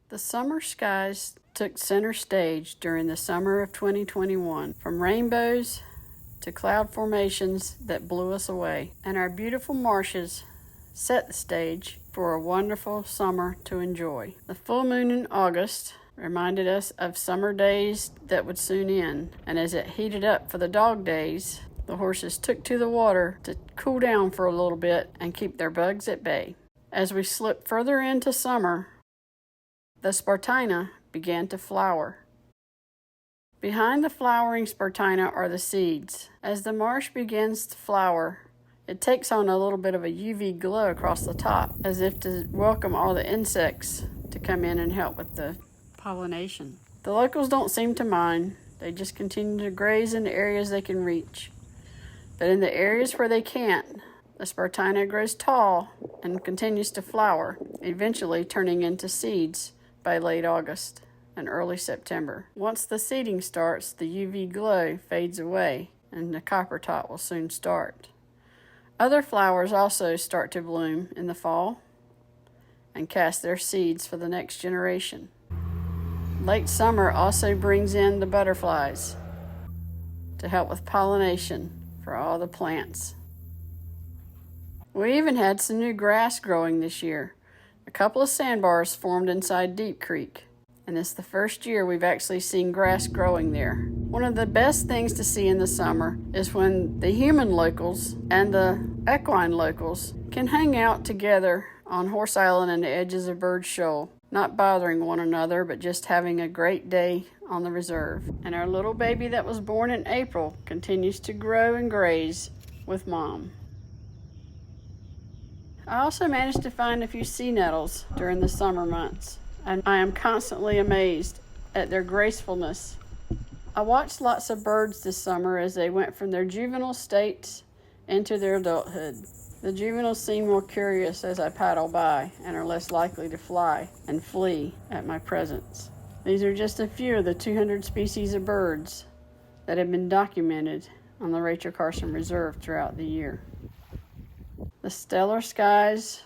The summer skies took center stage during the summer of 2021, from rainbows to cloud formations that blew us away, and our beautiful marshes set the stage for a wonderful summer to enjoy. The full moon in August reminded us of summer days that would soon end, and as it heated up for the dog days, the horses took to the water to cool down for a little bit and keep their bugs at bay. As we slipped further into summer, the spartina began to flower. Behind the flowering spartina are the seeds. As the marsh begins to flower, it takes on a little bit of a UV glow across the top, as if to welcome all the insects to come in and help with the pollination. The locals don't seem to mind. They just continue to graze in the areas they can reach. But in the areas where they can't, the spartina grows tall and continues to flower, eventually turning into seeds by late August and early September. Once the seeding starts, the UV glow fades away and the copper tot will soon start. Other flowers also start to bloom in the fall and cast their seeds for the next generation. Late summer also brings in the butterflies to help with pollination for all the plants. We even had some new grass growing this year. A couple of sandbars formed inside Deep Creek, and it's the first year we've actually seen grass growing there. One of the best things to see in the summer is when the human locals and the equine locals can hang out together on Horse Island and the edges of Bird Shoal, not bothering one another, but just having a great day on the reserve. And our little baby that was born in April continues to grow and graze with Mom. I also managed to find a few sea nettles during the summer months, and I am constantly amazed at their gracefulness. I watched lots of birds this summer as they went from their juvenile states into their adulthood. The juveniles seem more curious as I paddle by and are less likely to fly and flee at my presence. These are just a few of the 200 species of birds that have been documented on the Rachel Carson Reserve throughout the year. The stellar skies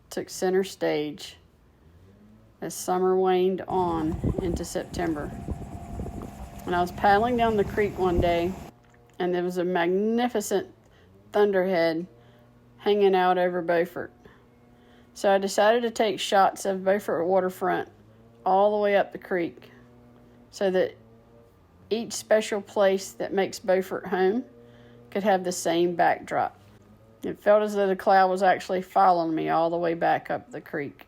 took center stage as summer waned on into September. And I was paddling down the creek one day, and there was a magnificent thunderhead hanging out over Beaufort. So I decided to take shots of Beaufort waterfront all the way up the creek so that each special place that makes Beaufort home could have the same backdrop. It felt as though the cloud was actually following me all the way back up the creek.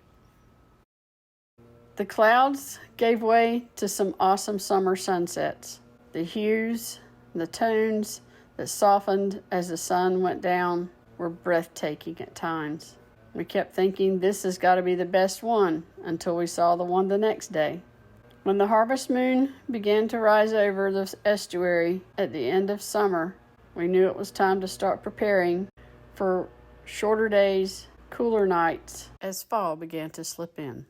The clouds gave way to some awesome summer sunsets. The hues, the tones that softened as the sun went down were breathtaking at times. We kept thinking this has got to be the best one until we saw the one the next day. When the harvest moon began to rise over the estuary at the end of summer, we knew it was time to start preparing for shorter days, cooler nights as fall began to slip in.